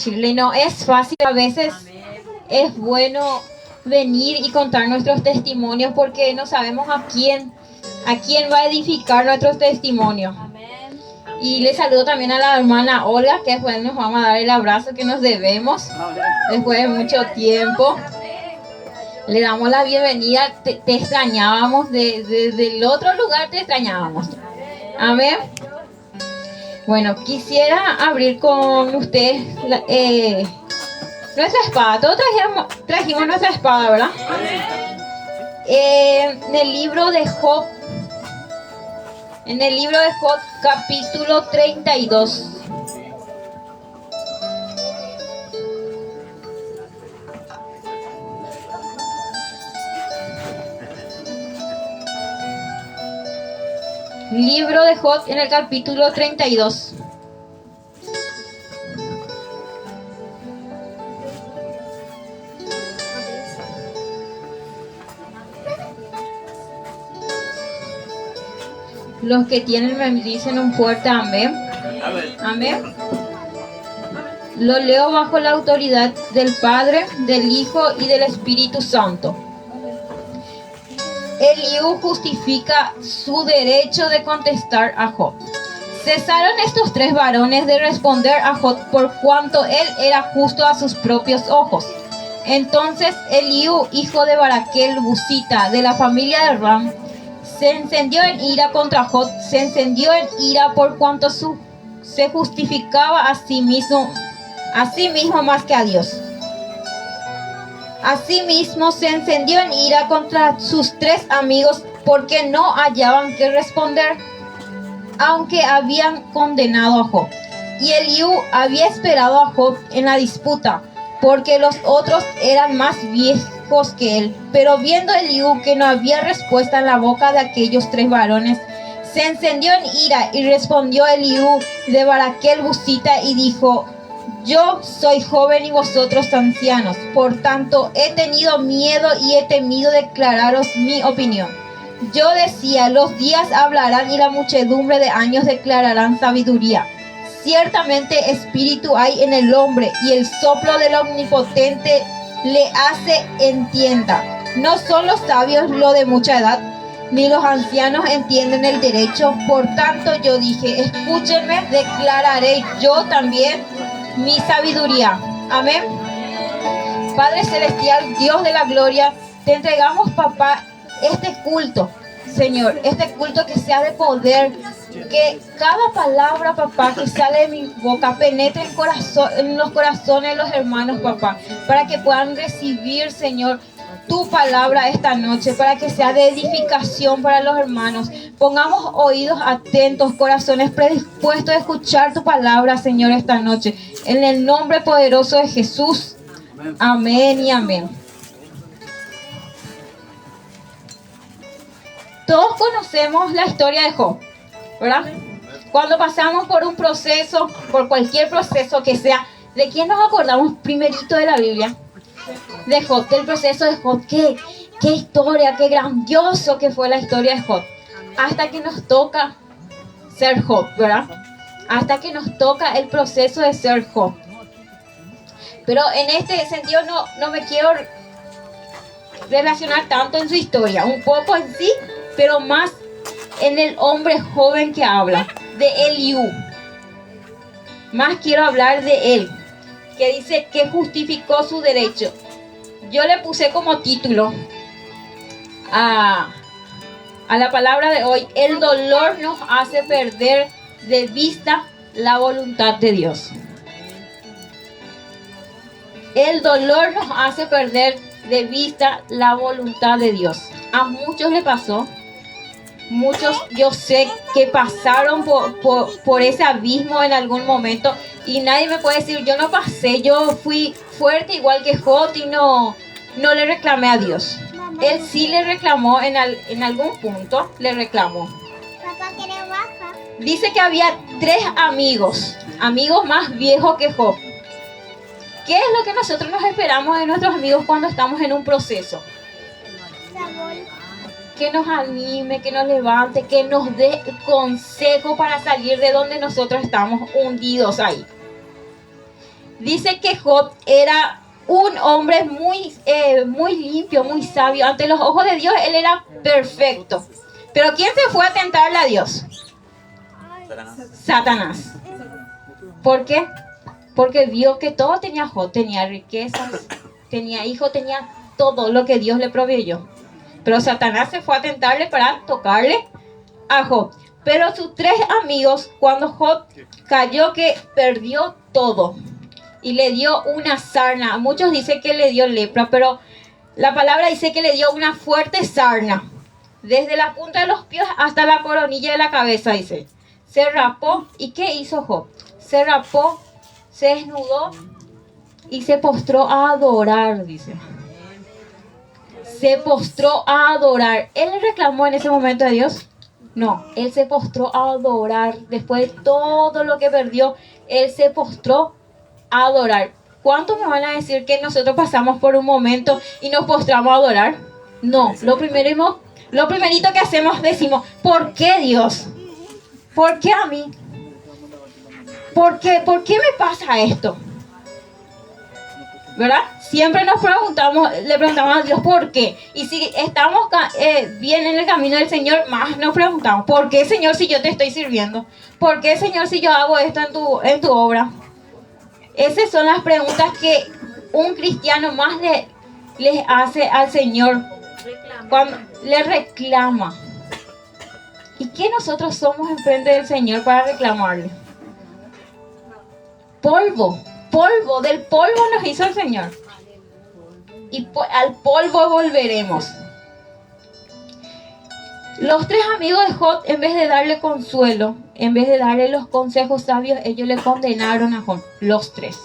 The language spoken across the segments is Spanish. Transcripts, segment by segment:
decirle, no es fácil. A veces es bueno venir y contar nuestros testimonios porque no sabemos a quién va a edificar nuestros testimonios. Y le saludo también a la hermana Olga, que después nos vamos a dar el abrazo que nos debemos después de mucho tiempo. Le damos la bienvenida, te extrañábamos, del otro lugar te extrañábamos. Amén. Bueno, quisiera abrir con ustedes nuestra espada. Todos trajimos nuestra espada, ¿verdad? En el libro de Job, capítulo 32. Libro de Job en el capítulo 32. Los que tienen me dicen un fuerte amén. Amén. Lo leo bajo la autoridad del Padre, del Hijo y del Espíritu Santo. Eliú justifica su derecho de contestar a Job. Cesaron estos tres varones de responder a Job por cuanto él era justo a sus propios ojos. Entonces Eliú, hijo de Baraquel Busita, de la familia de Ram, se encendió en ira contra Job, se encendió en ira por cuanto se justificaba a sí mismo más que a Dios. Asimismo se encendió en ira contra sus tres amigos porque no hallaban qué responder, aunque habían condenado a Job. Y Eliú había esperado a Job en la disputa, porque los otros eran más viejos que él. Pero viendo Eliú que no había respuesta en la boca de aquellos tres varones, se encendió en ira y respondió Eliú de Baraquel Busita y dijo: yo soy joven y vosotros ancianos, por tanto he tenido miedo y he temido declararos mi opinión. Yo decía, los días hablarán y la muchedumbre de años declararán sabiduría. Ciertamente espíritu hay en el hombre y el soplo del Omnipotente le hace entienda. No son los sabios lo de mucha edad, ni los ancianos entienden el derecho. Por tanto yo dije, escúchenme, declararé yo también mi sabiduría. Amén. Padre celestial, Dios de la gloria, te entregamos, papá, este culto, Señor, este culto que sea de poder, que cada palabra, papá, que sale de mi boca penetre en los corazones de los hermanos, papá, para que puedan recibir, Señor, tu palabra esta noche, para que sea de edificación para los hermanos. Pongamos oídos atentos, corazones predispuestos a escuchar tu palabra, Señor, esta noche. En el nombre poderoso de Jesús. Amén y amén. Todos conocemos la historia de Job, ¿verdad? Cuando pasamos por un proceso, por cualquier proceso que sea, ¿de quién nos acordamos primerito de la Biblia? De Job, del proceso de Job. Qué historia, qué grandioso que fue la historia de Job. Hasta que nos toca ser Job, ¿verdad? Hasta que nos toca el proceso de ser Job. Pero en este sentido no me quiero relacionar tanto en su historia, un poco en sí, pero más en el hombre joven que habla, de Eliú. Más quiero hablar de él, que dice que justificó su derecho. Yo le puse como título a la palabra de hoy: el dolor nos hace perder de vista la voluntad de Dios. El dolor nos hace perder de vista la voluntad de Dios. A muchos le pasó. Muchos yo sé que pasaron por ese abismo en algún momento. Y nadie me puede decir, yo no pasé, yo fui fuerte igual que Job y no le reclamé a Dios. Él sí le reclamó en algún punto, le reclamó. Dice que había tres amigos más viejos que Job. ¿Qué es lo que nosotros nos esperamos de nuestros amigos cuando estamos en un proceso? Que nos anime, que nos levante, que nos dé consejo para salir de donde nosotros estamos hundidos ahí. Dice que Job era un hombre muy limpio, muy sabio. Ante los ojos de Dios, él era perfecto. Pero ¿quién se fue a tentarle a Dios? Satanás. ¿Por qué? Porque vio que todo tenía Job. Tenía riquezas, tenía hijos, tenía todo lo que Dios le proveyó. Pero Satanás se fue a tentarle para tocarle a Job. Pero sus tres amigos, cuando Job cayó, que perdió todo y le dio una sarna. Muchos dicen que le dio lepra, pero la palabra dice que le dio una fuerte sarna. Desde la punta de los pies hasta la coronilla de la cabeza, dice. Se rapó. ¿Y qué hizo Job? Se rapó, se desnudó y se postró a adorar, dice. Se postró a adorar. ¿Él le reclamó en ese momento a Dios? No, él se postró a adorar. Después de todo lo que perdió, él se postró a adorar. ¿Cuántos me van a decir que nosotros pasamos por un momento y nos postramos a adorar? No, lo primerito que hacemos, decimos, ¿por qué Dios? ¿Por qué a mí? ¿Por qué me pasa esto? ¿Verdad? Siempre le preguntamos a Dios ¿por qué? Y si estamos bien en el camino del Señor, más nos preguntamos, ¿por qué, Señor, si yo te estoy sirviendo? ¿Por qué, Señor, si yo hago esto en tu obra? Esas son las preguntas que un cristiano más les hace al Señor cuando le reclama. ¿Y qué nosotros somos enfrente del Señor para reclamarle? Polvo. Del polvo nos hizo el Señor. Y al polvo volveremos. Los tres amigos de Job, en vez de darle consuelo, en vez de darle los consejos sabios, ellos le condenaron a Job. Los tres.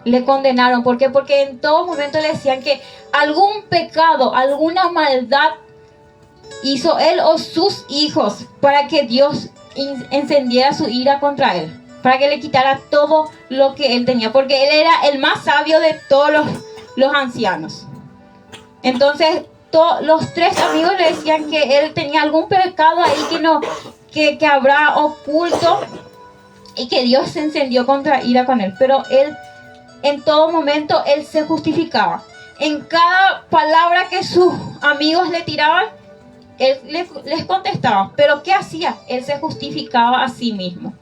Le condenaron. ¿Por qué? Porque en todo momento le decían que algún pecado, alguna maldad hizo él o sus hijos para que Dios encendiera su ira contra él. Para que le quitara todo lo que él tenía. Porque él era el más sabio de todos los ancianos. Entonces, los tres amigos le decían que él tenía algún pecado ahí que habrá oculto. Y que Dios se encendió contra ira con él. Pero él, en todo momento, él se justificaba. En cada palabra que sus amigos le tiraban, él les contestaba. Pero ¿qué hacía? Él se justificaba a sí mismo.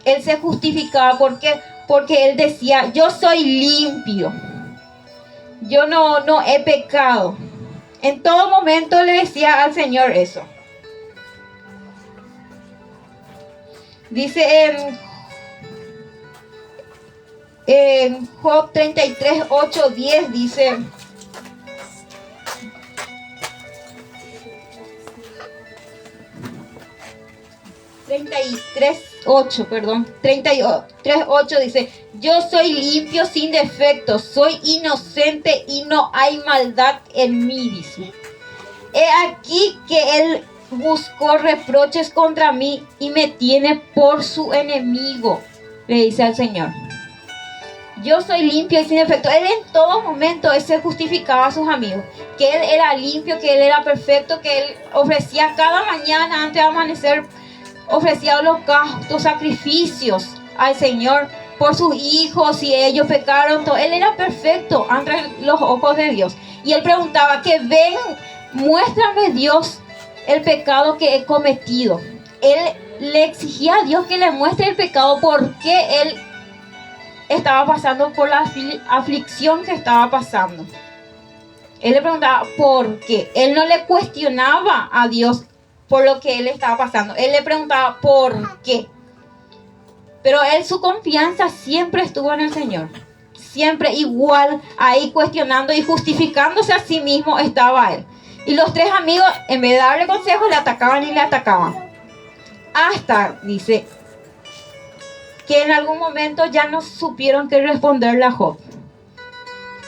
Él se justificaba porque él decía, yo soy limpio. Yo no he pecado. En todo momento le decía al Señor eso. Dice en Job 33, 8, 10, dice... 33:8 dice, yo soy limpio sin defecto, soy inocente y no hay maldad en mí, dice. He aquí que él buscó reproches contra mí y me tiene por su enemigo, le dice al Señor. Yo soy limpio y sin defecto. Él en todo momento él se justificaba a sus amigos, que él era limpio, que él era perfecto, que él ofrecía cada mañana antes de amanecer, ofrecía holocaustos, sacrificios al Señor por sus hijos y ellos pecaron. Todo. Él era perfecto ante los ojos de Dios. Y él preguntaba que ven, muéstrame Dios el pecado que he cometido. Él le exigía a Dios que le muestre el pecado porque él estaba pasando por la aflicción que estaba pasando. Él le preguntaba por qué. Él no le cuestionaba a Dios por lo que él estaba pasando. Él le preguntaba por qué. Pero él, su confianza siempre estuvo en el Señor. Siempre igual, ahí cuestionando y justificándose a sí mismo estaba él. Y los tres amigos, en vez de darle consejos, le atacaban y le atacaban. Hasta, dice, que en algún momento ya no supieron qué responderle a Job.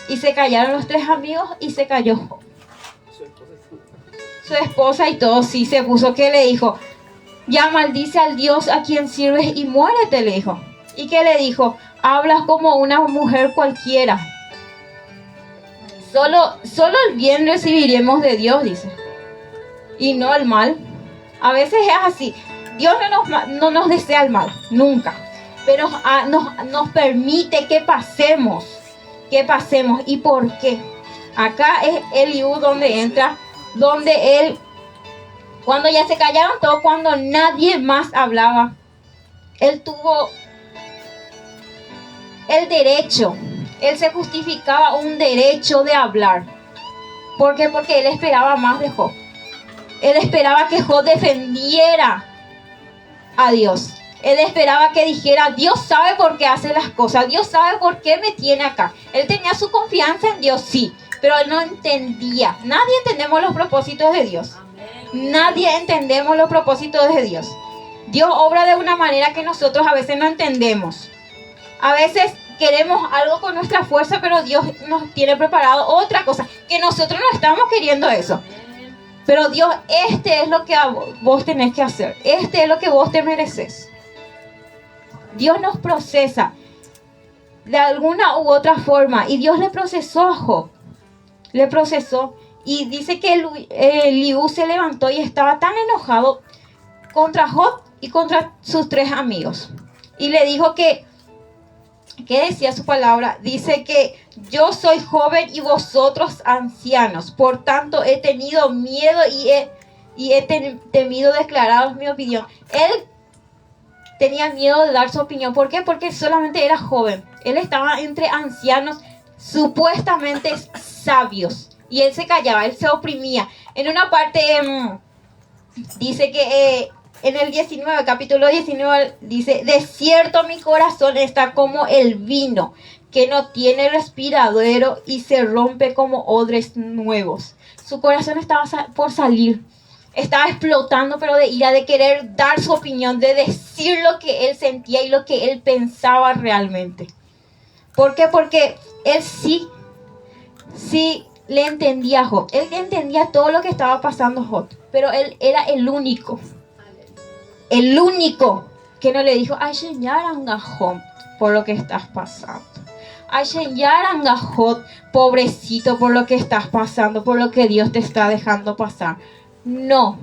Y se callaron los tres amigos y se cayó Job. Su esposa y todo, sí, se puso, que le dijo, ya maldice al Dios a quien sirves y muérete, le dijo. ¿Y qué le dijo? Hablas como una mujer cualquiera. Solo el bien recibiremos de Dios, dice. Y no el mal. A veces es así. Dios no nos desea el mal, nunca. pero nos permite que pasemos. ¿Y por qué? Acá es Eliú donde entra, donde él, cuando ya se callaron todos, cuando nadie más hablaba, él tuvo el derecho, él se justificaba un derecho de hablar. ¿Por qué? Porque él esperaba más de Job. Él esperaba que Job defendiera a Dios. Él esperaba que dijera, Dios sabe por qué hace las cosas, Dios sabe por qué me tiene acá. Él tenía su confianza en Dios, sí, pero él no entendía. Nadie entendemos los propósitos de Dios. Nadie entendemos los propósitos de Dios. Dios obra de una manera que nosotros a veces no entendemos. A veces queremos algo con nuestra fuerza, pero Dios nos tiene preparado otra cosa, que nosotros no estamos queriendo eso. Pero Dios, este es lo que vos tenés que hacer. Este es lo que vos te mereces. Dios nos procesa de alguna u otra forma. Y Dios le procesó a Job. Le procesó. Y dice que Eliú se levantó y estaba tan enojado contra Job y contra sus 3 amigos. Y le dijo ¿qué decía su palabra? Dice que yo soy joven y vosotros ancianos. Por tanto he tenido miedo y he temido declararos mi opinión. Él tenía miedo de dar su opinión. ¿Por qué? Porque solamente era joven. Él estaba entre ancianos supuestamente sabios. Y él se callaba, él se oprimía. En una parte dice que en el 19, capítulo 19, dice, de cierto mi corazón está como el vino, que no tiene respiradero y se rompe como odres nuevos. Su corazón estaba por salir. Estaba explotando, pero de ira, de querer dar su opinión, de decir lo que él sentía y lo que él pensaba realmente. ¿Por qué? Porque él sí le entendía a Job. Él entendía todo lo que estaba pasando Job, pero él era el único que no le dijo, ay, señaranga Job, por lo que estás pasando. Ay, señaranga Job, pobrecito, por lo que estás pasando, por lo que Dios te está dejando pasar. No.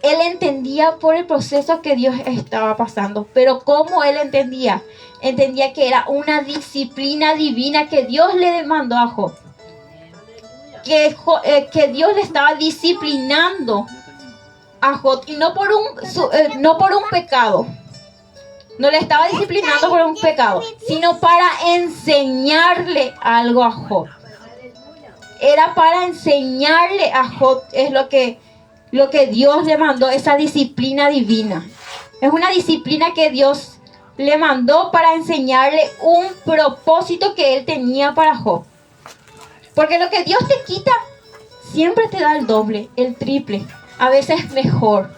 Él entendía por el proceso que Dios estaba pasando, pero ¿cómo él entendía? Entendía que era una disciplina divina que Dios le demandó a Job. Que Dios le estaba disciplinando a Job, y no por un pecado. No le estaba disciplinando por un pecado, sino para enseñarle algo a Job. Era para enseñarle a Job, es lo que Dios le mandó, esa disciplina divina. Es una disciplina que Dios le mandó para enseñarle un propósito que él tenía para Job. Porque lo que Dios te quita, siempre te da el doble, el triple, a veces mejor.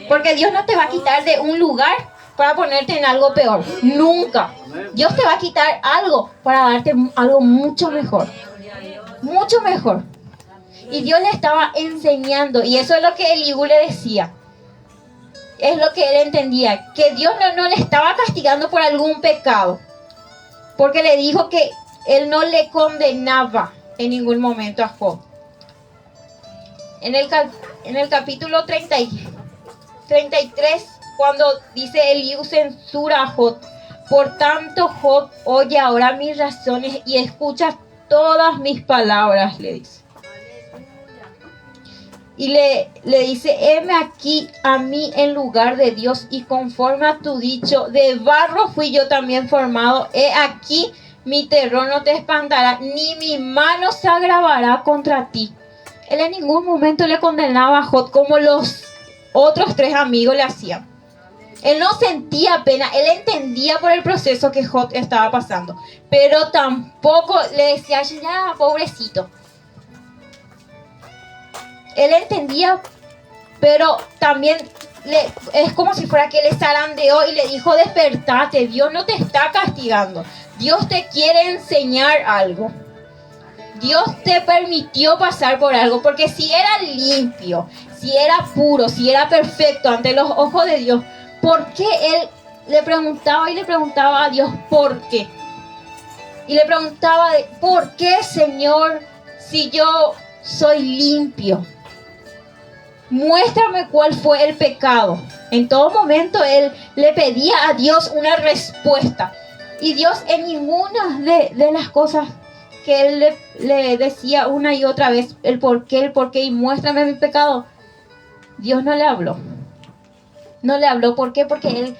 Porque Dios no te va a quitar de un lugar para ponerte en algo peor. Nunca. Dios te va a quitar algo para darte algo mucho mejor. Mucho mejor. Y Dios le estaba enseñando. Y eso es lo que Eliú le decía. Es lo que él entendía. Que Dios no le estaba castigando por algún pecado. Porque le dijo que él no le condenaba en ningún momento a Job. En el capítulo 33, cuando dice Eliú censura a Job. Por tanto, Job, oye ahora mis razones y escucha todas mis palabras, le dice. Y le dice, heme aquí a mí en lugar de Dios, y conforme a tu dicho, de barro fui yo también formado. He aquí, mi terror no te espantará, ni mi mano se agravará contra ti. Él en ningún momento le condenaba a Job como los otros 3 amigos le hacían. Él no sentía pena, él entendía por el proceso que Job estaba pasando, pero tampoco le decía, ya, pobrecito. Él entendía, pero también es como si fuera que le zarandeó y le dijo, despertate, Dios no te está castigando, Dios te quiere enseñar algo. Dios te permitió pasar por algo, porque si era limpio, si era puro, si era perfecto ante los ojos de Dios, ¿por qué él le preguntaba a Dios por qué? Y le preguntaba, ¿por qué, Señor, si yo soy limpio? Muéstrame cuál fue el pecado. En todo momento él le pedía a Dios una respuesta. Y Dios en ninguna de las cosas que él le decía una y otra vez el por qué, y muéstrame mi pecado, Dios no le habló. No le habló, ¿por qué? Porque él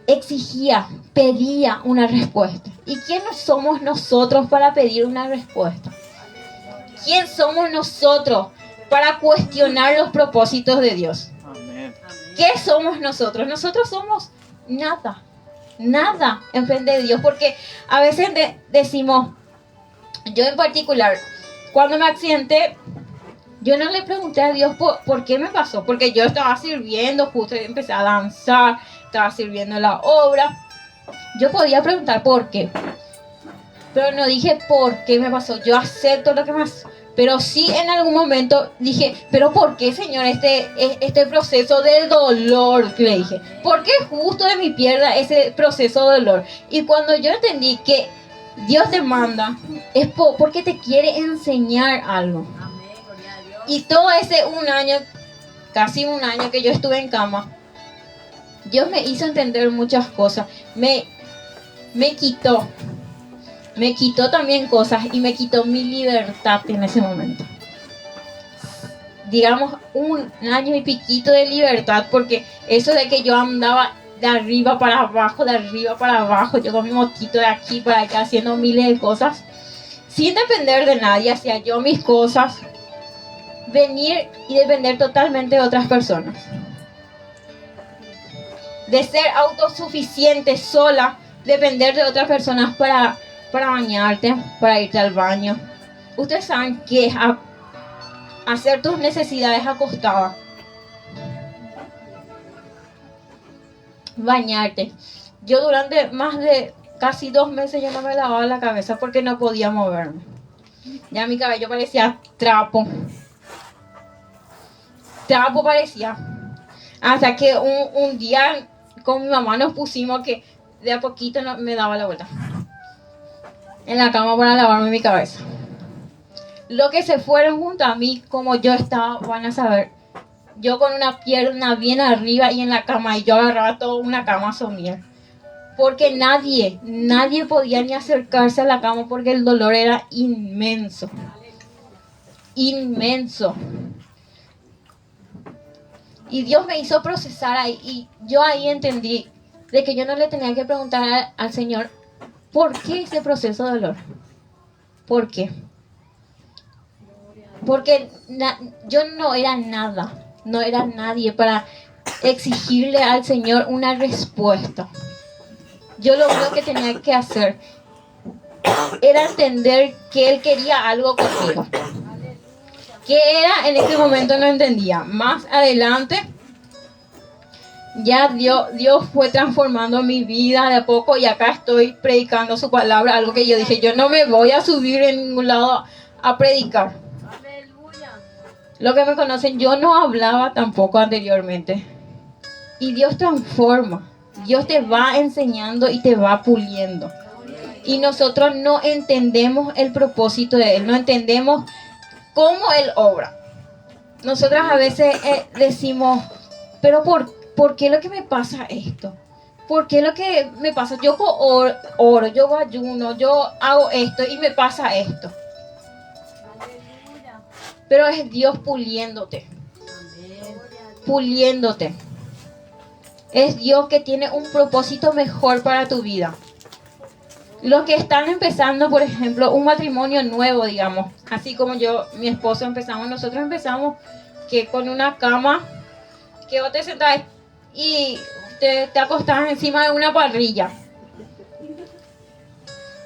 exigía, pedía una respuesta. ¿Y quién somos nosotros para pedir una respuesta? ¿Quién somos nosotros para cuestionar los propósitos de Dios? Amén. ¿Qué somos nosotros? Nosotros somos nada, nada en frente de Dios, porque a veces decimos, yo en particular, cuando me accidenté, yo no le pregunté a Dios por qué me pasó, porque yo estaba sirviendo, justo empecé a danzar, estaba sirviendo en la obra. Yo podía preguntar por qué, pero no dije por qué me pasó. Yo acepto lo que me pasó, pero sí en algún momento dije, pero ¿por qué, Señor, este proceso de dolor? Le dije, ¿por qué justo de mi pierna ese proceso de dolor? Y cuando yo entendí que Dios te manda, es porque te quiere enseñar algo. Y todo ese un año, casi un año que yo estuve en cama, Dios me hizo entender muchas cosas. Me quitó también cosas y me quitó mi libertad en ese momento. Digamos, un año y piquito de libertad, porque eso de que yo andaba de arriba para abajo, yo con mi motito de aquí para acá haciendo miles de cosas, sin depender de nadie, hacía yo mis cosas, venir y depender totalmente de otras personas. De ser autosuficiente sola, depender de otras personas para bañarte, para irte al baño. Ustedes saben que es hacer tus necesidades acostada. Bañarte. Yo durante más de casi 2 meses yo no me lavaba la cabeza porque no podía moverme. Ya mi cabello parecía trapo. Trapo parecía. Hasta que un día con mi mamá nos pusimos que de a poquito me daba la vuelta en la cama para lavarme mi cabeza. Lo que se fueron junto a mí, como yo estaba, van a saber. Yo con una pierna bien arriba y en la cama, y yo agarraba toda una cama somía. Porque nadie podía ni acercarse a la cama porque el dolor era inmenso. Inmenso. Y Dios me hizo procesar ahí, y yo ahí entendí de que yo no le tenía que preguntar al Señor, ¿por qué ese proceso de dolor? ¿Por qué? Porque yo no era nada, no era nadie para exigirle al Señor una respuesta. Yo lo único que tenía que hacer era entender que Él quería algo conmigo. ¿Qué era? En ese momento no entendía. Más adelante, ya Dios fue transformando mi vida de a poco, y acá estoy predicando su palabra, algo que yo dije, yo no me voy a subir en ningún lado a predicar. Lo que me conocen, yo no hablaba tampoco anteriormente. Y Dios transforma, Dios te va enseñando y te va puliendo. Y nosotros no entendemos el propósito de Él, no entendemos cómo Él obra. Nosotros a veces decimos, pero ¿por qué lo que me pasa esto? ¿Por qué lo que me pasa? Yo oro, yo ayuno, yo hago esto y me pasa esto. Pero es Dios puliéndote. Puliéndote. Es Dios que tiene un propósito mejor para tu vida. Los que están empezando, por ejemplo, un matrimonio nuevo, digamos, así como mi esposo nosotros empezamos que con una cama, que vos te sentás y te acostás encima de una parrilla.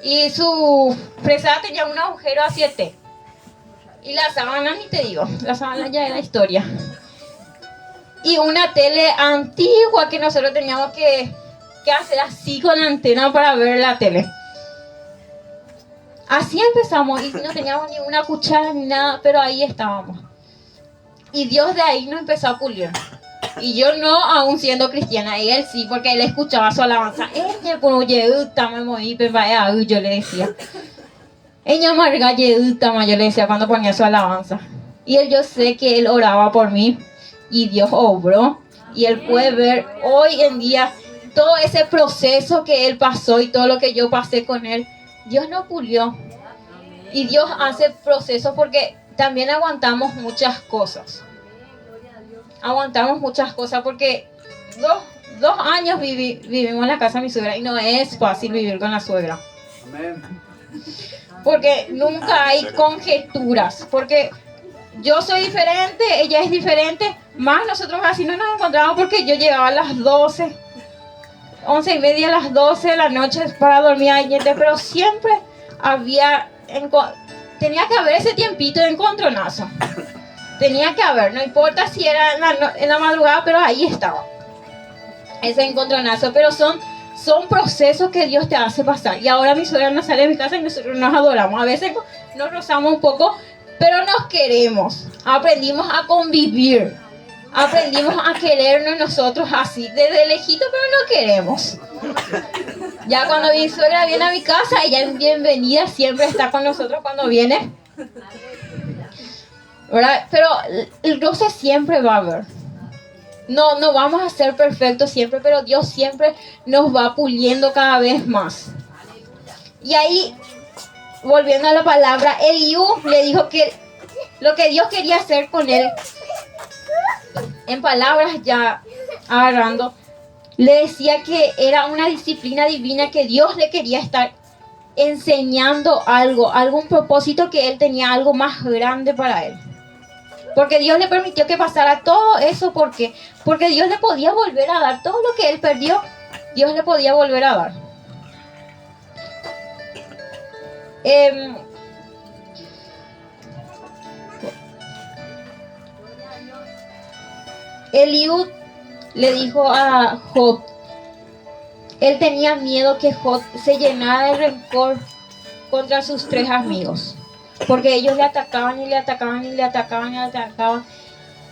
Y su fresada tenía un agujero a 7. Y la sábana, ni te digo, la sábana ya era historia. Y una tele antigua que nosotros teníamos que hacer así con la antena para ver la tele. Así empezamos, y no teníamos ni una cuchara ni nada, pero ahí estábamos. Y Dios de ahí nos empezó a pulir. Y yo no, aún siendo cristiana, y él sí, porque él escuchaba su alabanza. Yo le decía. Ella amarga yo le decía cuando ponía su alabanza. Y yo sé que él oraba por mí, y Dios obró. Y él puede ver hoy en día todo ese proceso que él pasó y todo lo que yo pasé con él. Dios no pulió. Y Dios hace procesos porque también aguantamos muchas cosas. Aguantamos muchas cosas porque dos años vivimos en la casa de mi suegra y no es fácil vivir con la suegra. Porque nunca hay conjeturas. Porque yo soy diferente, ella es diferente. Más nosotros así no nos encontramos porque yo llegaba a las 12, 11:30 a las 12 de la noche para dormir ahí. Pero siempre tenía que haber ese tiempito de encontronazo. Tenía que haber, no importa si era en la madrugada, pero ahí estaba. Ese encontronazo, pero son procesos que Dios te hace pasar. Y ahora mi suegra no sale de mi casa y nosotros nos adoramos. A veces nos rozamos un poco, pero nos queremos. Aprendimos a convivir. Aprendimos a querernos nosotros así, desde lejito, pero no queremos. Ya cuando mi suegra viene a mi casa, ella es bienvenida, siempre está con nosotros cuando viene. ¿Verdad? Pero el roce siempre va a haber. No vamos a ser perfectos siempre, pero Dios siempre nos va puliendo cada vez más. Y ahí, volviendo a la palabra, Eliú le dijo que lo que Dios quería hacer con él, en palabras ya agarrando, le decía que era una disciplina divina, que Dios le quería estar enseñando algún propósito, que él tenía algo más grande para él. Porque Dios le permitió que pasara todo eso. Porque Dios le podía volver a dar todo lo que él perdió. Dios le podía volver a dar. Eliú le dijo a Job, él tenía miedo que Job se llenara de rencor contra sus 3 amigos. Porque ellos le atacaban y le atacaban y le atacaban y le atacaban.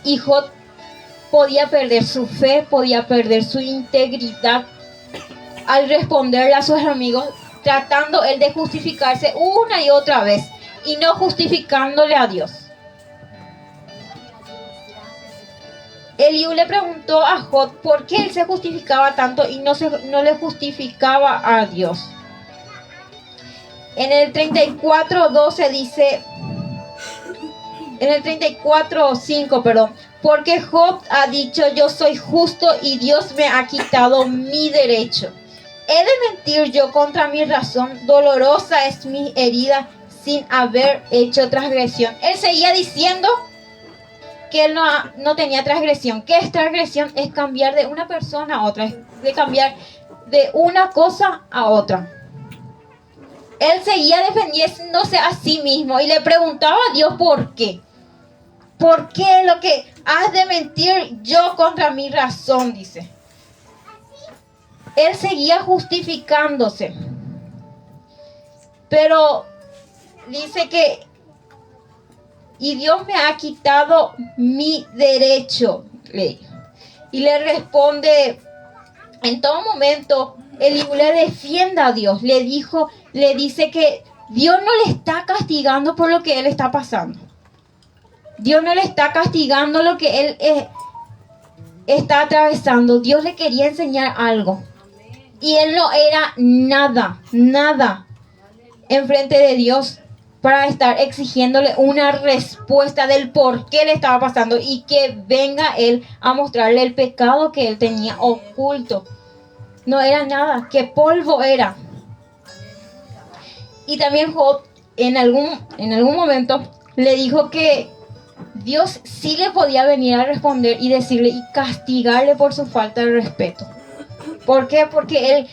Y Job podía perder su fe, podía perder su integridad al responderle a sus amigos, tratando él de justificarse una y otra vez y no justificándole a Dios. Eliú le preguntó a Job por qué él se justificaba tanto y no le justificaba a Dios. En el 34:12 dice, en el 34:5, perdón, porque Job ha dicho, yo soy justo y Dios me ha quitado mi derecho. ¿He de mentir yo contra mi razón? Dolorosa es mi herida sin haber hecho transgresión. Él seguía diciendo que él no tenía transgresión. ¿Qué es transgresión? Es cambiar de una persona a otra, es de cambiar de una cosa a otra. Él seguía defendiéndose a sí mismo y le preguntaba a Dios por qué. ¿Por qué lo que has de mentir yo contra mi razón? Dice. Él seguía justificándose. Pero dice que, y Dios me ha quitado mi derecho. Y le responde, en todo momento, Eliú le defiende a Dios. Le dice que Dios no le está castigando por lo que él está pasando. Dios no le está castigando lo que él está atravesando. Dios le quería enseñar algo. Y él no era nada enfrente de Dios para estar exigiéndole una respuesta del por qué le estaba pasando y que venga él a mostrarle el pecado que él tenía oculto. No era nada, que polvo era. Y también Job en algún momento le dijo que Dios sí le podía venir a responder y decirle y castigarle por su falta de respeto. ¿Por qué? Porque él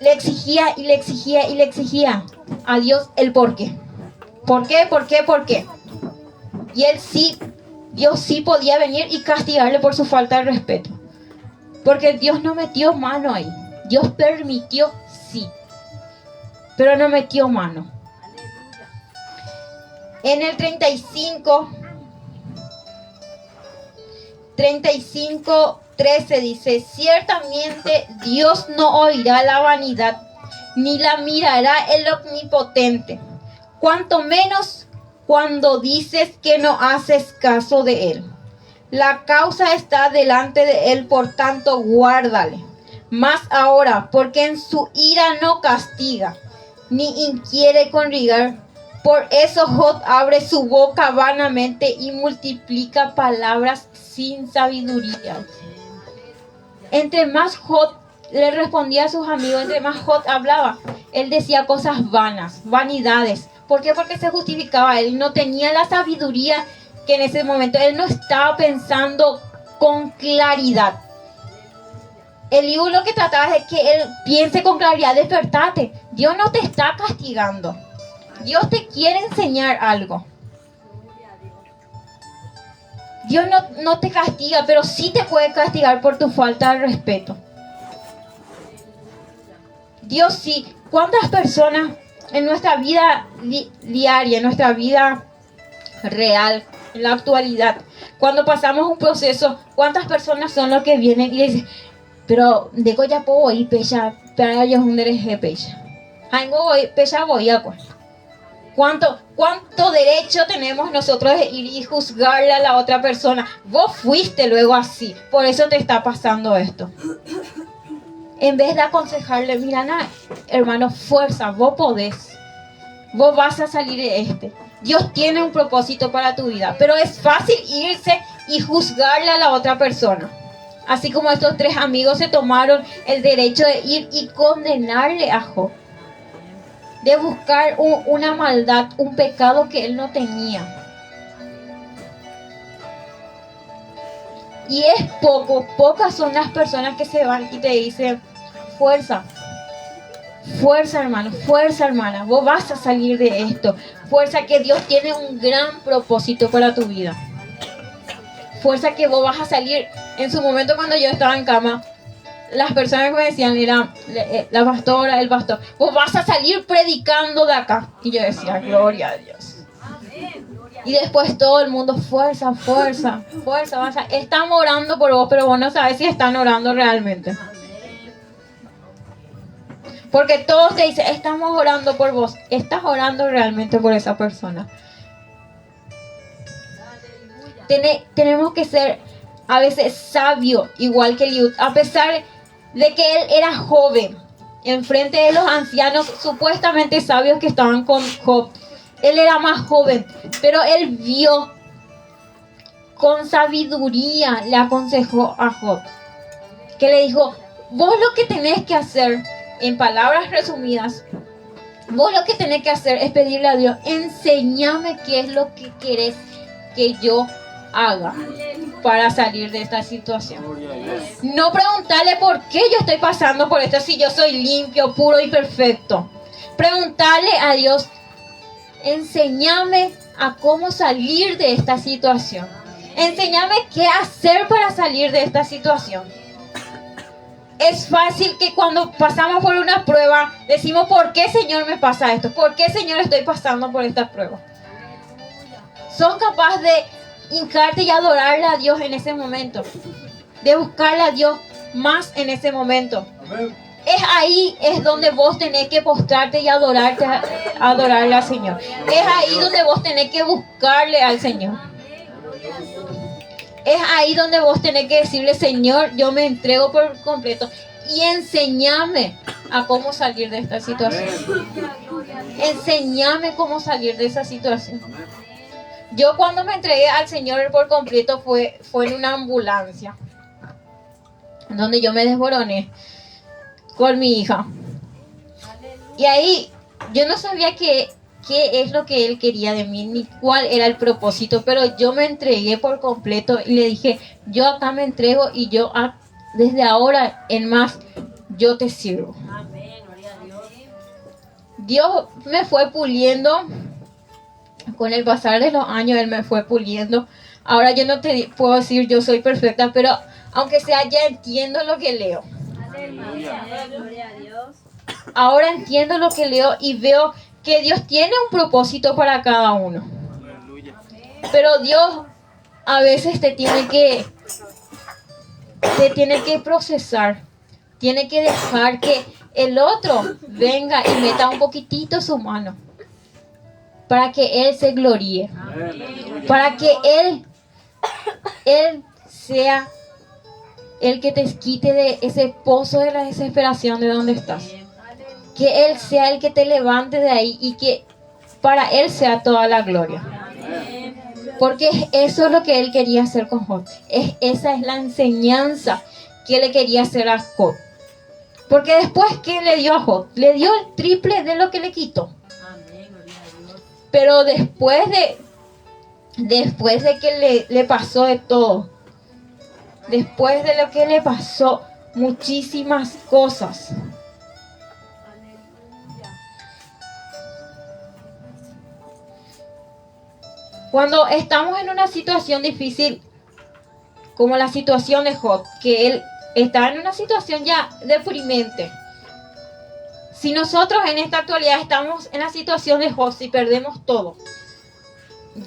le exigía y le exigía y le exigía a Dios el por qué. ¿Por qué? ¿Por qué? ¿Por qué? Y Dios sí podía venir y castigarle por su falta de respeto. Porque Dios no metió mano ahí. Dios permitió, sí, pero no metió mano. En el 35:13 dice, ciertamente Dios no oirá la vanidad, ni la mirará el omnipotente, cuanto menos cuando dices que no haces caso de él. La causa está delante de él, por tanto guárdale. Mas ahora, porque en su ira no castiga, ni inquiere conrigar. Por eso Job abre su boca vanamente y multiplica palabras sin sabiduría. Entre más Job le respondía a sus amigos, entre más Job hablaba, él decía cosas vanas, vanidades. ¿Por qué? Porque se justificaba. Él no tenía la sabiduría que en ese momento, él no estaba pensando con claridad. Eliú lo que trataba es que él piense con claridad, despertate. Dios no te está castigando. Dios te quiere enseñar algo. Dios no te castiga, pero sí te puede castigar por tu falta de respeto. Dios sí. ¿Cuántas personas en nuestra vida diaria, en nuestra vida real, en la actualidad, cuando pasamos un proceso, cuántas personas son los que vienen y dicen, pero de ya puedo ir pecha, para ellos un derecho pecha. Ay, voy pecha voy a ¿Cuánto derecho tenemos nosotros de ir y juzgarle a la otra persona? Vos fuiste luego así, por eso te está pasando esto. En vez de aconsejarle, mira, hermano, fuerza, vos podés. Vos vas a salir de este. Dios tiene un propósito para tu vida, pero es fácil irse y juzgarle a la otra persona. Así como estos 3 amigos se tomaron el derecho de ir y condenarle a Job. De buscar una maldad, un pecado que él no tenía. Y es pocas son las personas que se van y te dicen, fuerza, fuerza hermano, fuerza hermana, vos vas a salir de esto. Fuerza que Dios tiene un gran propósito para tu vida. Fuerza que vos vas a salir. En su momento cuando yo estaba en cama, las personas que me decían, era la pastora, el pastor, vos vas a salir predicando de acá. Y yo decía, gloria a Dios. Y después todo el mundo, fuerza, fuerza, fuerza. Están orando por vos, pero vos no sabes si están orando realmente. Porque todos te dicen, estamos orando por vos. ¿Estás orando realmente por esa persona? Tenemos que ser a veces sabios, igual que Eliú. A pesar de que él era joven, enfrente de los ancianos supuestamente sabios que estaban con Job, él era más joven, pero él vio con sabiduría, le aconsejó a Job, que le dijo, vos lo que tenés que hacer, en palabras resumidas, vos lo que tenés que hacer es pedirle a Dios, enséñame qué es lo que querés que yo haga para salir de esta situación. No preguntarle por qué yo estoy pasando por esto si yo soy limpio, puro y perfecto. Preguntarle a Dios, enséñame a cómo salir de esta situación. Enséñame qué hacer para salir de esta situación. Es fácil que cuando pasamos por una prueba decimos, ¿por qué Señor me pasa esto? ¿Por qué Señor estoy pasando por esta prueba? ¿Sos capaz de hincarte y adorarle a Dios en ese momento? De buscarle a Dios más en ese momento. Amén. Es donde vos tenés que postrarte y adorarle al Señor. Es ahí donde vos tenés que buscarle al Señor. Es ahí donde vos tenés que decirle, Señor, yo me entrego por completo y enséñame a cómo salir de esta situación. Enséñame cómo salir de esa situación. Yo cuando me entregué al Señor por completo fue en una ambulancia, donde yo me desboroné con mi hija. Y ahí yo no sabía qué es lo que Él quería de mí, ni cuál era el propósito, pero yo me entregué por completo y le dije, yo acá me entrego y yo desde ahora en más, yo te sirvo. Dios me fue puliendo. Con el pasar de los años Él me fue puliendo. Ahora yo no te puedo decir yo soy perfecta, pero aunque sea ya entiendo lo que leo. Ahora entiendo lo que leo y veo que Dios tiene un propósito para cada uno. Pero Dios a veces te tiene que procesar. Tiene que dejar que el otro venga y meta un poquitito su mano. Para que Él se gloríe. Para que Él Él sea el que te quite de ese pozo de la desesperación de donde estás. Que Él sea el que te levante de ahí y que para Él sea toda la gloria. Porque eso es lo que Él quería hacer con Job. Esa es la enseñanza que le quería hacer a Job. Porque después, ¿qué le dio a Job? Le dio el triple de lo que le quitó. Pero después de que le pasó de todo, después de lo que le pasó, muchísimas cosas. Cuando estamos en una situación difícil, como la situación de Job, que él estaba en una situación ya deprimente. Si nosotros en esta actualidad estamos en la situación de Job, si perdemos todo,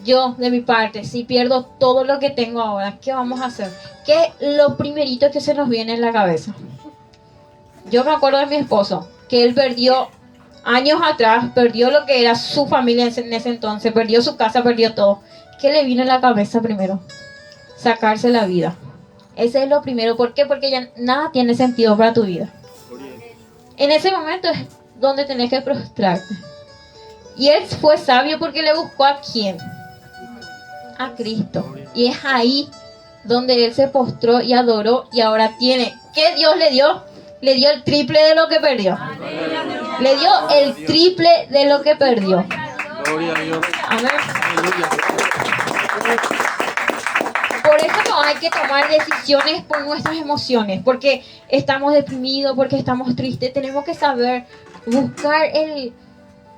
yo de mi parte, si pierdo todo lo que tengo ahora, ¿qué vamos a hacer? ¿Qué es lo primerito que se nos viene en la cabeza? Yo me acuerdo de mi esposo, que él perdió años atrás, perdió lo que era su familia en ese entonces, perdió su casa, perdió todo. ¿Qué le vino en la cabeza primero? Sacarse la vida. Ese es lo primero. ¿Por qué? Porque ya nada tiene sentido para tu vida. En ese momento es donde tenés que prostrarte. Y él fue sabio porque le buscó ¿a quién? A Cristo. Y es ahí donde él se postró y adoró y ahora tiene. ¿Qué Dios le dio? Le dio el triple de lo que perdió. Le dio el triple de lo que perdió. Gloria a Dios. Amén. Aleluya. Por eso no hay que tomar decisiones por nuestras emociones, porque estamos deprimidos, porque estamos tristes. Tenemos que saber buscar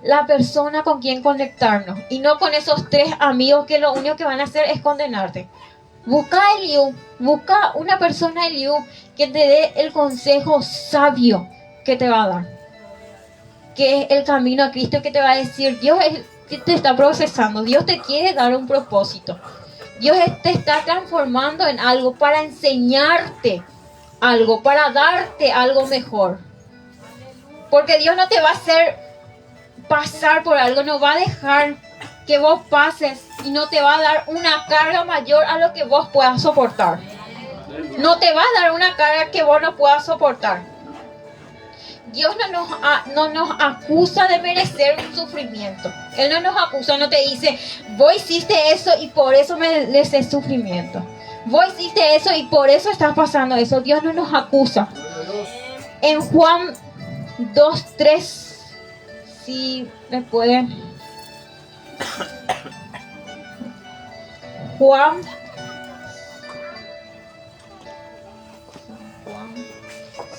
la persona con quien conectarnos y no con esos 3 amigos que lo único que van a hacer es condenarte. Busca a Eliú, busca una persona Eliú que te dé el consejo sabio que te va a dar, que es el camino a Cristo, que te va a decir, Dios es que te está procesando, Dios te quiere dar un propósito. Dios te está transformando en algo para enseñarte algo, para darte algo mejor. Porque Dios no te va a hacer pasar por algo, no va a dejar que vos pases y no te va a dar una carga mayor a lo que vos puedas soportar. No te va a dar una carga que vos no puedas soportar. Dios no nos acusa de merecer un sufrimiento. Él no nos acusa, no te dice, vos hiciste eso y por eso mereces sufrimiento. Vos hiciste eso y por eso estás pasando eso. Dios no nos acusa. En Juan 2:3, si me pueden.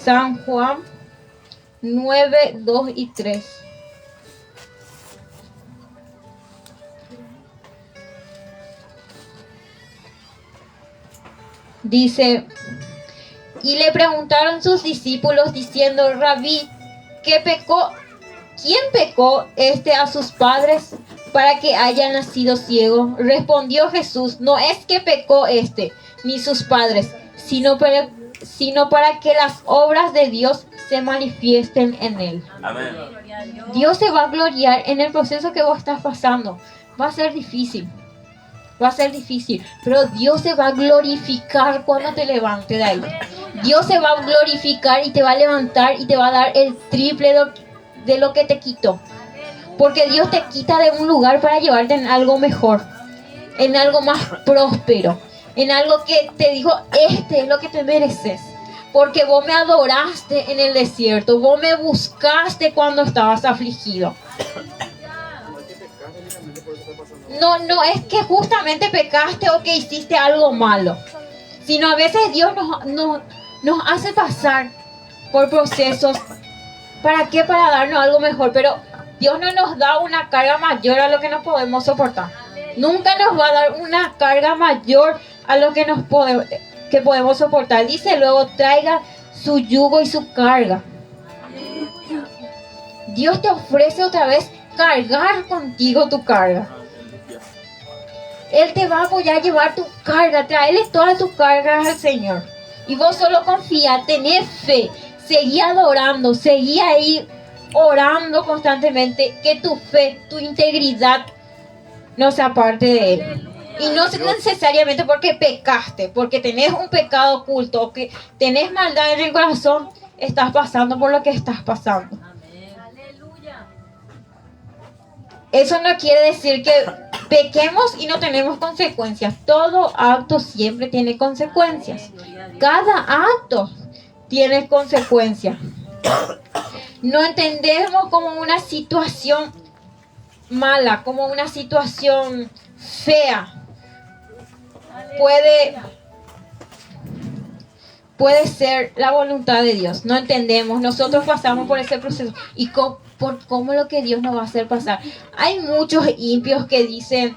San Juan 9, 2 y 3. Dice, y le preguntaron sus discípulos diciendo, Rabí, ¿quién pecó a sus padres para que haya nacido ciego? Respondió Jesús, no es que pecó ni sus padres, sino para que las obras de Dios se manifiesten en él. Amén. Dios se va a gloriar en el proceso que vos estás pasando. Va a ser difícil, pero Dios se va a glorificar cuando te levantes de ahí. Dios se va a glorificar y te va a levantar y te va a dar el triple de lo que te quitó. Porque Dios te quita de un lugar para llevarte en algo mejor, en algo más próspero, en algo que te dijo, es lo que te mereces. Porque vos me adoraste en el desierto, vos me buscaste cuando estabas afligido. No es que justamente pecaste o que hiciste algo malo, sino a veces Dios nos hace pasar por procesos. ¿Para qué? Para darnos algo mejor. Pero Dios no nos da una carga mayor a lo que nos podemos soportar. Nunca nos va a dar una carga mayor a lo que podemos soportar. Dice luego, traiga su yugo y su carga. Dios te ofrece otra vez cargar contigo tu carga. Él te va a apoyar a llevar tu carga. Traerle todas tus cargas al Señor. Y vos solo confía, tenés fe. Seguí adorando, seguí ahí orando constantemente. Que tu fe, tu integridad no se aparte de Él. Y no necesariamente porque pecaste, porque tenés un pecado oculto, o que tenés maldad en el corazón, estás pasando por lo que estás pasando. Eso no quiere decir que pequemos y no tenemos consecuencias. Todo acto siempre tiene consecuencias. Cada acto tiene consecuencias. No entendemos como una situación mala, como una situación fea. Puede ser la voluntad de Dios. No entendemos. Nosotros pasamos por ese proceso. Y por cómo lo que Dios nos va a hacer pasar. Hay muchos impios que dicen,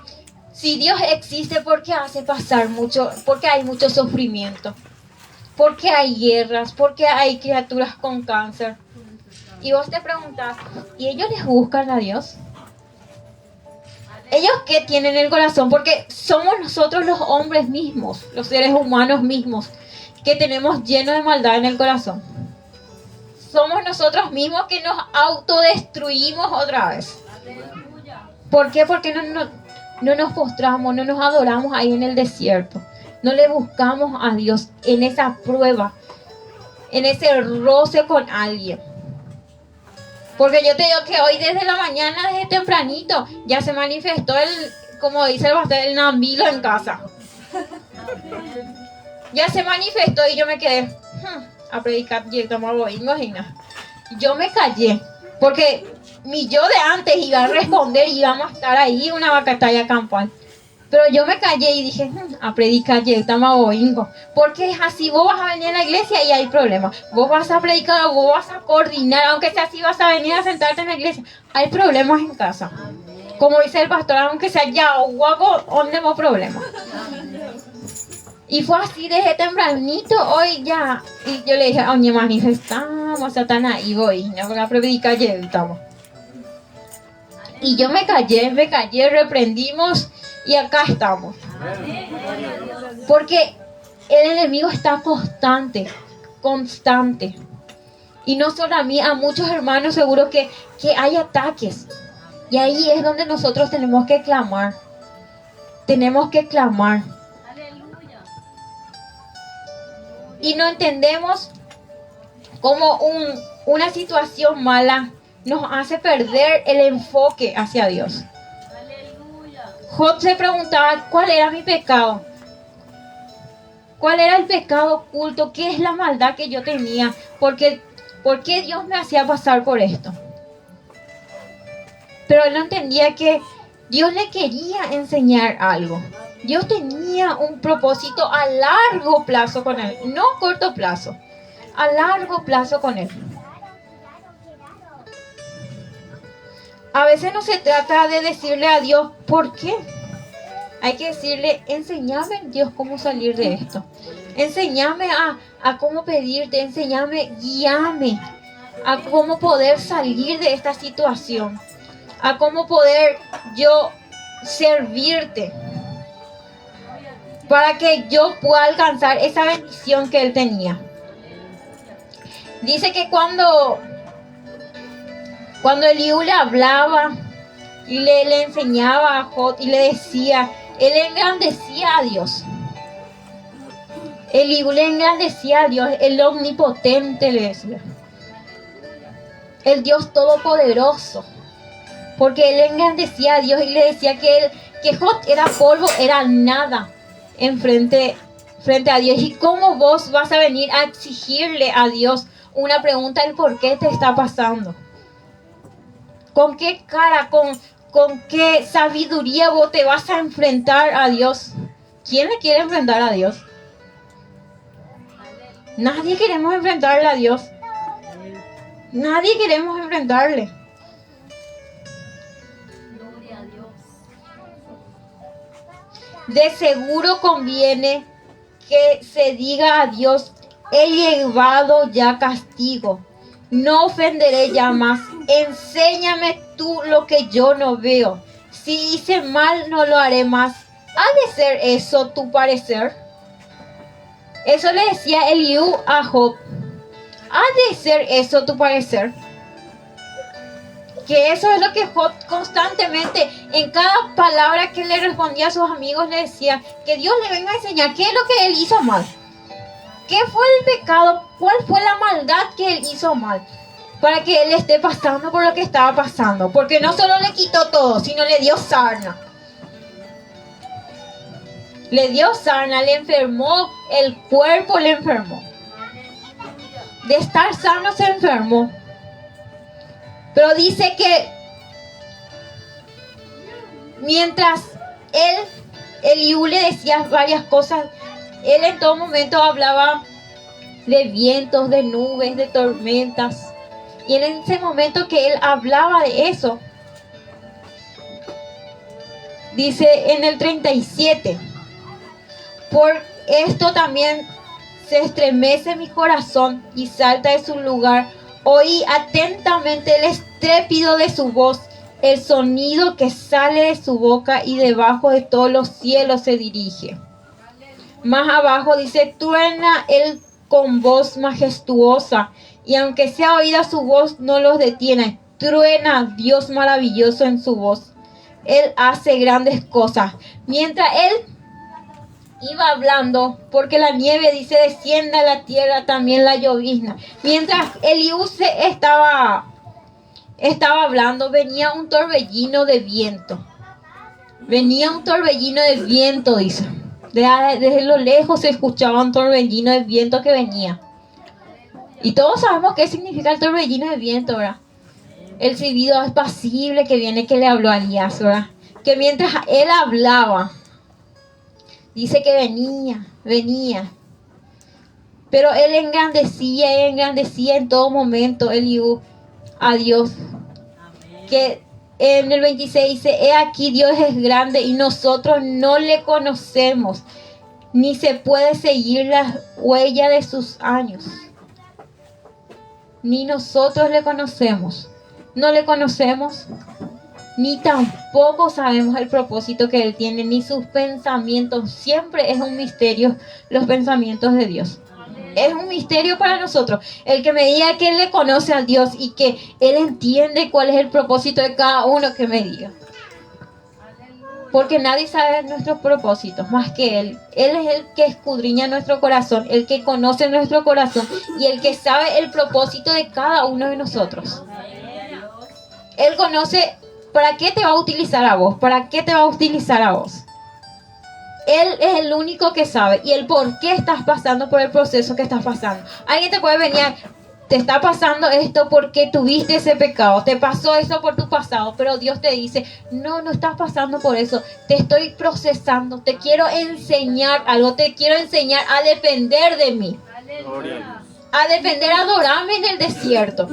si Dios existe, ¿por qué hace pasar mucho? Porque hay mucho sufrimiento. Porque hay guerras. Porque hay criaturas con cáncer. Y vos te preguntás, ¿y ellos les buscan a Dios? ¿Ellos qué tienen en el corazón? Porque somos nosotros los hombres mismos, los seres humanos mismos, que tenemos lleno de maldad en el corazón. Somos nosotros mismos que nos autodestruimos otra vez. ¿Por qué? Porque no nos postramos, no nos adoramos ahí en el desierto. No le buscamos a Dios en esa prueba, en ese roce con alguien. Porque yo te digo que hoy desde la mañana, desde tempranito, ya se manifestó como dice el pastor, el nambilo en casa. Ya se manifestó y yo me quedé a predicar yo me callé, porque mi yo de antes iba a responder y íbamos a estar ahí una batalla campal. Pero yo me callé y dije, a predicar porque es así, vos vas a venir a la iglesia y hay problemas. Vos vas a predicar o vos vas a coordinar, aunque sea así, vas a venir a sentarte en la iglesia. Hay problemas en casa. Como dice el pastor, aunque sea ya guapo, ¿dónde hemos problemas? Y fue así desde tempranito, hoy ya. Y yo le dije, oye, manifestamos, Satanás, y voy, no voy a predicar, estamos. Y yo me callé, reprendimos, y acá estamos. Porque el enemigo está constante. Y no solo a mí, a muchos hermanos seguro que hay ataques. Y ahí es donde nosotros tenemos que clamar. Y no entendemos cómo una situación mala nos hace perder el enfoque hacia Dios. Job se preguntaba, ¿cuál era mi pecado? ¿Cuál era el pecado oculto? ¿Qué es la maldad que yo tenía? ¿Por qué Dios me hacía pasar por esto? Pero él no entendía que Dios le quería enseñar algo. Dios tenía un propósito a largo plazo con él, no a corto plazo, a largo plazo con él. A veces no se trata de decirle a Dios, ¿por qué? Hay que decirle, enséñame, Dios, cómo salir de esto. Enséñame a cómo pedirte, enséñame, guíame a cómo poder salir de esta situación, a cómo poder yo servirte, para que yo pueda alcanzar esa bendición que él tenía. Dice que cuando Eliú le hablaba y le enseñaba a Job y le decía, él engrandecía a Dios. Eliú le engrandecía a Dios, el omnipotente le decía. El Dios todopoderoso. Porque él engrandecía a Dios y le decía que Job era polvo, era nada frente a Dios. ¿Y cómo vos vas a venir a exigirle a Dios una pregunta del por qué te está pasando? ¿Con qué cara, con qué sabiduría vos te vas a enfrentar a Dios? ¿Quién le quiere enfrentar a Dios? Nadie queremos enfrentarle a Dios. Nadie queremos enfrentarle. De seguro conviene que se diga a Dios, he llevado ya castigo, no ofenderé ya más, enséñame tú lo que yo no veo, si hice mal no lo haré más. ¿Ha de ser eso tu parecer? Eso le decía Eliú a Job. ¿Ha de ser eso tu parecer? Que eso es lo que Job constantemente, en cada palabra que le respondía a sus amigos, le decía que Dios le venga a enseñar qué es lo que él hizo mal. ¿Qué fue el pecado? ¿Cuál fue la maldad que él hizo mal? Para que él esté pasando por lo que estaba pasando. Porque no solo le quitó todo, sino le dio sarna. Le dio sarna, le enfermó, el cuerpo le enfermó. De estar sano se enfermó. Pero dice que mientras Eliú le decía varias cosas, él en todo momento hablaba de vientos, de nubes, de tormentas. Y en ese momento que él hablaba de eso, dice en el 37, por esto también se estremece mi corazón y salta de su lugar. Oí atentamente el estrépito de su voz, el sonido que sale de su boca y debajo de todos los cielos se dirige. Más abajo dice, truena él con voz majestuosa, y aunque sea oída su voz no los detiene. Truena Dios maravilloso en su voz. Él hace grandes cosas. Mientras él iba hablando, porque la nieve dice desciende a la tierra, también la llovizna. Mientras Eliú estaba hablando, venía un torbellino de viento. Venía un torbellino de viento, dice. Desde lo lejos se escuchaba un torbellino de viento que venía. Y todos sabemos qué significa el torbellino de viento, ¿verdad? El silbido apacible que viene, que le habló a Elías, ¿verdad? Que mientras él hablaba, dice que venía. Pero él engrandecía en todo momento Eliú a Dios. Que en el 26 dice, he aquí Dios es grande y nosotros no le conocemos, ni se puede seguir la huella de sus años. Ni nosotros le conocemos, no le conocemos, ni tampoco sabemos el propósito que Él tiene, ni sus pensamientos. Siempre es un misterio los pensamientos de Dios. Es un misterio para nosotros. El que me diga que Él le conoce a Dios y que Él entiende cuál es el propósito de cada uno, que me diga. Porque nadie sabe nuestros propósitos más que Él. Él es el que escudriña nuestro corazón, el que conoce nuestro corazón y el que sabe el propósito de cada uno de nosotros. Él conoce para qué te va a utilizar a vos, para qué te va a utilizar a vos. Él es el único que sabe y el por qué estás pasando por el proceso que estás pasando. Alguien te puede venir, te está pasando esto porque tuviste ese pecado, te pasó eso por tu pasado, pero Dios te dice, no estás pasando por eso, te estoy procesando, te quiero enseñar algo, te quiero enseñar a depender de mí. A depender, adorarme en el desierto.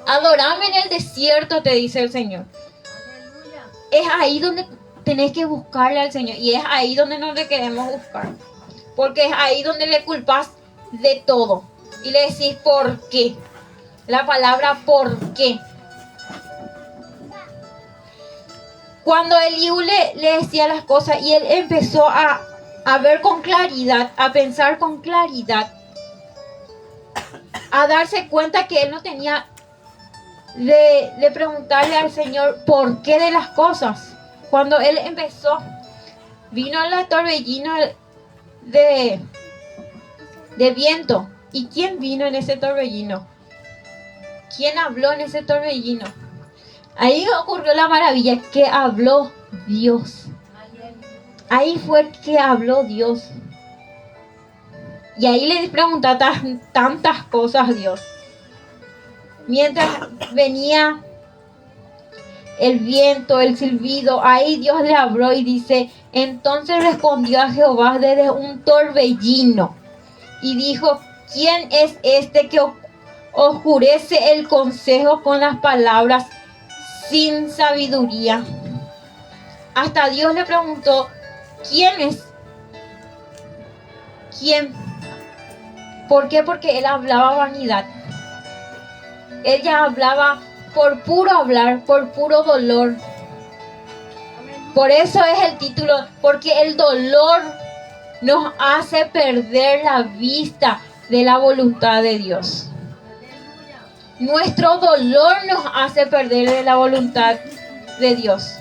Adorarme en el desierto, te dice el Señor. Es ahí donde tenés que buscarle al Señor. Y es ahí donde no le queremos buscar. Porque es ahí donde le culpas de todo. Y le decís ¿por qué? La palabra ¿por qué? Cuando Eliú le decía las cosas y él empezó a ver con claridad, a pensar con claridad, a darse cuenta que él no tenía de preguntarle al Señor por qué de las cosas. Cuando él empezó, vino la torbellino de viento. ¿Y quién vino en ese torbellino? ¿Quién habló en ese torbellino? Ahí ocurrió la maravilla, que habló Dios. Ahí fue que habló Dios. Y ahí le preguntó tantas cosas a Dios. Mientras venía el viento, el silbido, ahí Dios le habló y dice, entonces respondió a Jehová desde un torbellino y dijo, ¿quién es este que oscurece el consejo con las palabras sin sabiduría? Hasta Dios le preguntó, ¿quién es? ¿Quién? ¿Por qué? Porque él hablaba vanidad. Ella hablaba por puro hablar, por puro dolor. Por eso es el título, porque el dolor nos hace perder la vista de la voluntad de Dios. Nuestro dolor nos hace perder de la voluntad de Dios.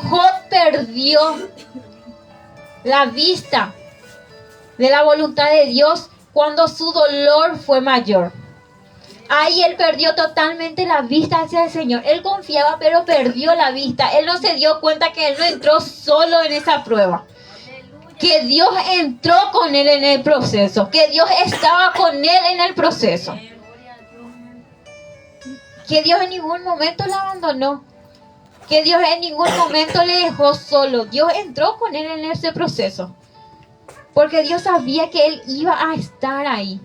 Job perdió la vista de la voluntad de Dios cuando su dolor fue mayor. Ahí él perdió totalmente la vista hacia el Señor. Él confiaba, pero perdió la vista. Él no se dio cuenta que él no entró solo en esa prueba. Que Dios entró con él en el proceso. Que Dios estaba con él en el proceso. Que Dios en ningún momento lo abandonó. Que Dios en ningún momento le dejó solo. Dios entró con él en ese proceso. Porque Dios sabía que él iba a estar ahí.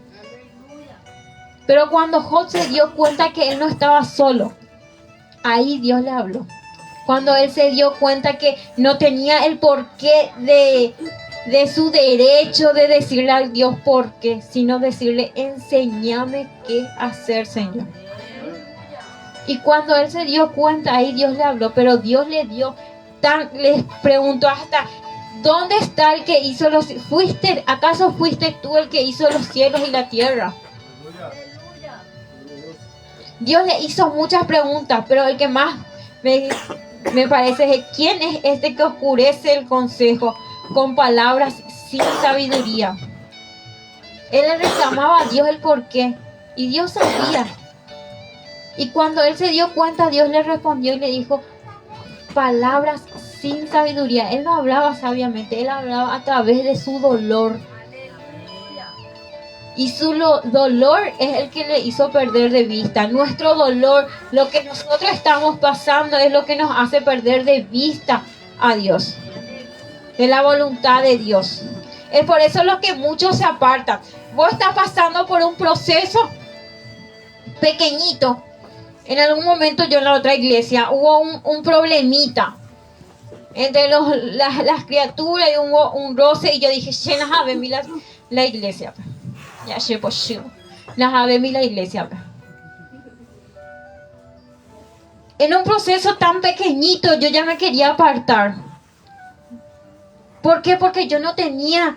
Pero cuando Job se dio cuenta que él no estaba solo, ahí Dios le habló. Cuando él se dio cuenta que no tenía el porqué de su derecho de decirle a Dios por qué, sino decirle, enséñame qué hacer, Señor. Y cuando él se dio cuenta, ahí Dios le habló, pero Dios le preguntó hasta, ¿dónde está el que hizo los cielos? ¿Acaso fuiste tú el que hizo los cielos y la tierra? Dios le hizo muchas preguntas, pero el que más me parece es, ¿quién es este que oscurece el consejo con palabras sin sabiduría? Él le reclamaba a Dios el porqué, y Dios sabía. Y cuando él se dio cuenta, Dios le respondió y le dijo palabras sin sabiduría. Él no hablaba sabiamente, él hablaba a través de su dolor. Y su dolor es el que le hizo perder de vista. Nuestro dolor, lo que nosotros estamos pasando, es lo que nos hace perder de vista a Dios, de la voluntad de Dios. Es por eso lo que muchos se apartan. Vos estás pasando por un proceso pequeñito. En algún momento yo en la otra iglesia hubo un problemita entre las criaturas, y hubo un roce, y yo dije, la iglesia. Ya se posible. La iglesia. En un proceso tan pequeñito yo ya me quería apartar. ¿Por qué? Porque yo no tenía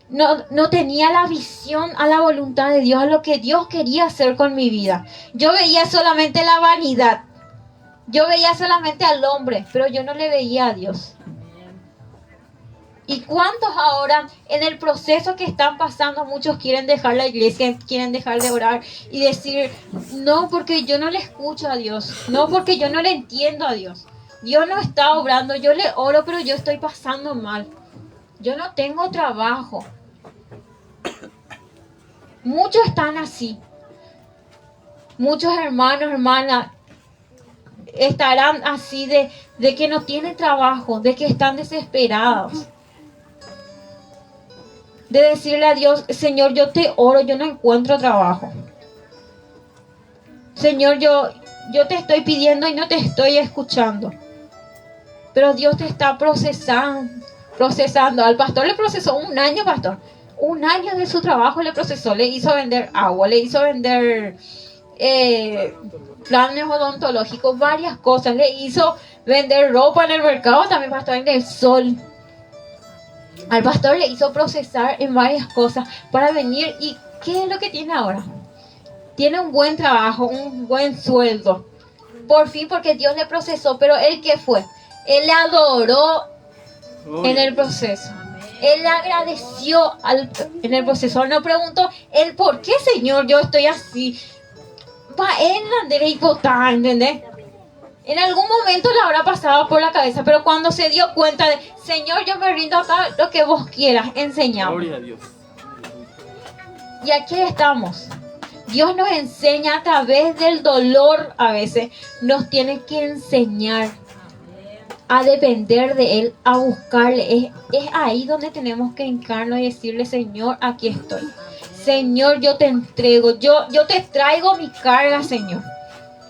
la visión a la voluntad de Dios, a lo que Dios quería hacer con mi vida. Yo veía solamente la vanidad. Yo veía solamente al hombre, pero yo no le veía a Dios. ¿Y cuántos ahora en el proceso que están pasando, muchos quieren dejar la iglesia, quieren dejar de orar y decir, no, porque yo no le escucho a Dios, no, porque yo no le entiendo a Dios, Dios no está obrando, yo le oro, pero yo estoy pasando mal, yo no tengo trabajo? Muchos están así. Muchos hermanos, hermanas estarán así de que no tienen trabajo, de que están desesperados. De decirle a Dios, Señor, yo te oro, yo no encuentro trabajo. Señor, yo te estoy pidiendo y no te estoy escuchando. Pero Dios te está procesando. Al pastor le procesó 1 año, pastor. 1 año de su trabajo le procesó. Le hizo vender agua, le hizo vender planes odontológicos, varias cosas. Le hizo vender ropa en el mercado, también pastor, en el sol. Al pastor le hizo procesar en varias cosas para venir. ¿Y qué es lo que tiene ahora? Tiene un buen trabajo, un buen sueldo. Por fin, porque Dios le procesó. Pero ¿él qué fue? Él le adoró en el proceso. Él le agradeció en el proceso. No preguntó, ¿el por qué, Señor, yo estoy así? ¿Entendés? En algún momento le habrá pasado por la cabeza, pero cuando se dio cuenta de, Señor, yo me rindo acá, lo que vos quieras, enseñamos. Gloria a Dios. Y aquí estamos. Dios nos enseña a través del dolor, a veces nos tiene que enseñar a depender de Él, a buscarle. Es ahí donde tenemos que hincarnos y decirle, Señor, aquí estoy. Señor, yo te entrego, yo te traigo mi carga, Señor.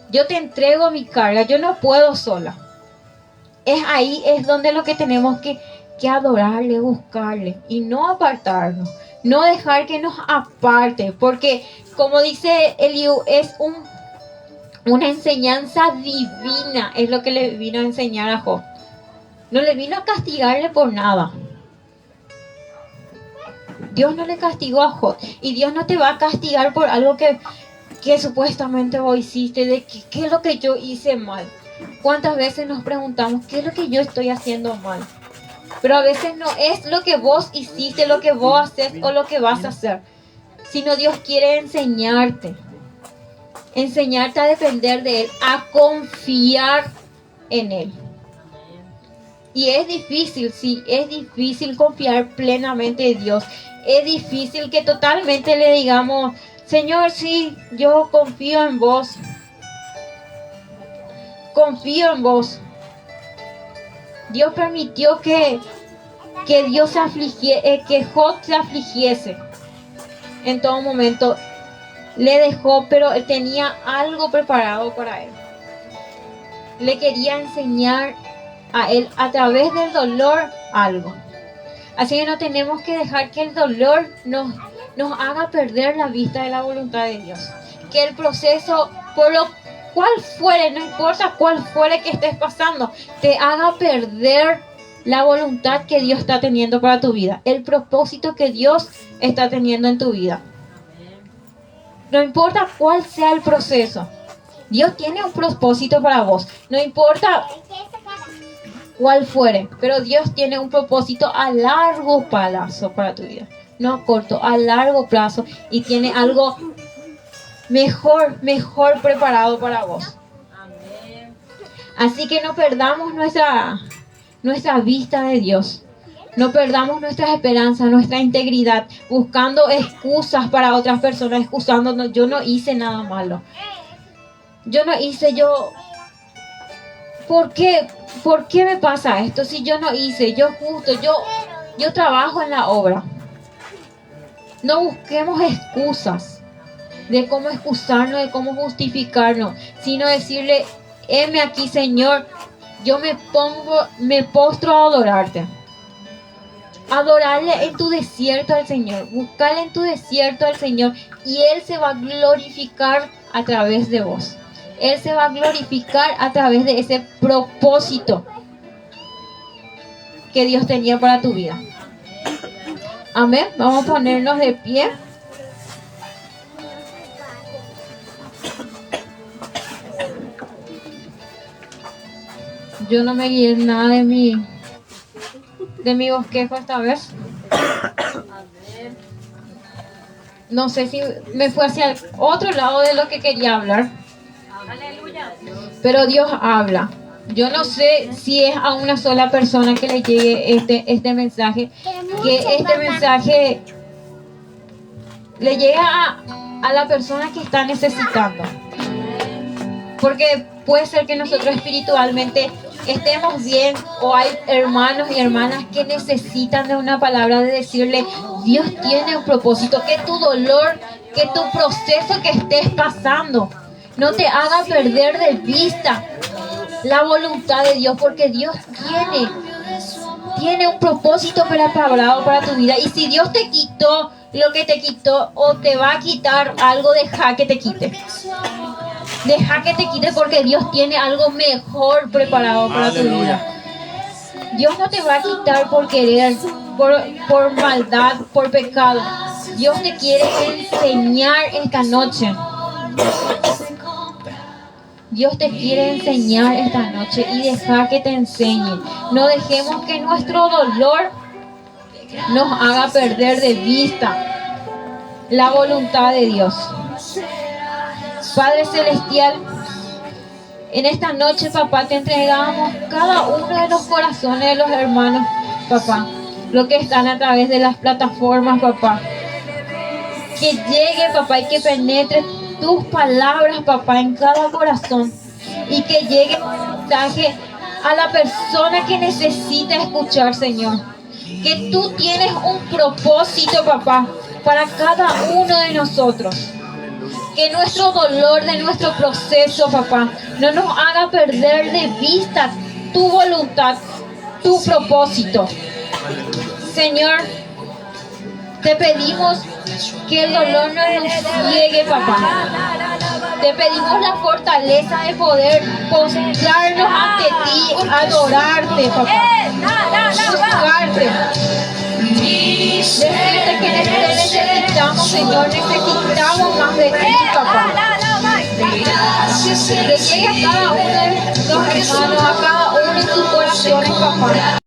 Yo te entrego mi carga, yo no puedo sola. Es donde lo que tenemos que adorarle, buscarle y no apartarnos, no dejar que nos aparte, porque como dice Eliú, es una enseñanza divina, es lo que le vino a enseñar a Job. No le vino a castigarle por nada. Dios no le castigó a Job y Dios no te va a castigar por algo que que supuestamente vos hiciste, de qué es lo que yo hice mal. ¿Cuántas veces nos preguntamos qué es lo que yo estoy haciendo mal? Pero a veces no es lo que vos hiciste, lo que vos haces o lo que vas a hacer, sino Dios quiere enseñarte a depender de Él, a confiar en Él. Y es difícil, sí, es difícil confiar plenamente en Dios. Es difícil que totalmente le digamos, Señor, sí, yo confío en vos. Confío en vos. Dios permitió que Dios se que Job se afligiese en todo momento. Le dejó, pero él tenía algo preparado para él. Le quería enseñar a él a través del dolor algo. Así que no tenemos que dejar que el dolor nos haga perder la vista de la voluntad de Dios. Que el proceso, por lo cual fuere, no importa cuál fuere que estés pasando, te haga perder la voluntad que Dios está teniendo para tu vida, el propósito que Dios está teniendo en tu vida. No importa cuál sea el proceso, Dios tiene un propósito para vos. No importa cuál fuere, pero Dios tiene un propósito a largo plazo para tu vida, no a corto, a largo plazo, y tiene algo mejor preparado para vos. Así que no perdamos nuestra vista de Dios. No perdamos nuestra esperanza, nuestra integridad, buscando excusas para otras personas, excusándonos. Yo no hice nada malo. ¿Por qué me pasa esto? Si yo no hice, yo trabajo en la obra. No busquemos excusas de cómo excusarnos, de cómo justificarnos, sino decirle, heme aquí, Señor, yo me postro a adorarte. Adorarle en tu desierto al Señor, buscarle en tu desierto al Señor, y Él se va a glorificar a través de vos. Él se va a glorificar a través de ese propósito que Dios tenía para tu vida. Amén. Vamos a ponernos de pie. Yo no me guié nada de mi bosquejo esta vez. No sé si me fue hacia el otro lado de lo que quería hablar. Pero Dios habla. Yo no sé si es a una sola persona que le llegue este mensaje, que este mensaje le llegue a la persona que está necesitando. Porque puede ser que nosotros espiritualmente estemos bien, o hay hermanos y hermanas que necesitan de una palabra, de decirle, Dios tiene un propósito, que tu dolor, que tu proceso que estés pasando no te haga perder de vista la voluntad de Dios, porque Dios tiene un propósito preparado para tu vida. Y si Dios te quitó lo que te quitó, o te va a quitar algo, deja que te quite. Deja que te quite, porque Dios tiene algo mejor preparado para tu vida. Dios no te va a quitar por querer, por maldad, por pecado. Dios te quiere enseñar esta noche. Dios te quiere enseñar esta noche, y deja que te enseñe. No dejemos que nuestro dolor nos haga perder de vista la voluntad de Dios. Padre Celestial, en esta noche, papá, te entregamos cada uno de los corazones de los hermanos, papá, los que están a través de las plataformas, papá. Que llegue, papá, y que penetre tus palabras, papá, en cada corazón, y que llegue el mensaje a la persona que necesita escuchar, Señor. Que tú tienes un propósito, papá, para cada uno de nosotros. Que nuestro dolor de nuestro proceso, papá, no nos haga perder de vista tu voluntad, tu propósito. Señor, te pedimos que el dolor no nos ciegue, papá. Te pedimos la fortaleza de poder postrarnos ante ti, adorarte, papá, buscarte. Decirte que te necesitamos, Señor, necesitamos más de ti, papá. Despegue a cada uno de los hermanos, a cada uno en sus corazones, papá.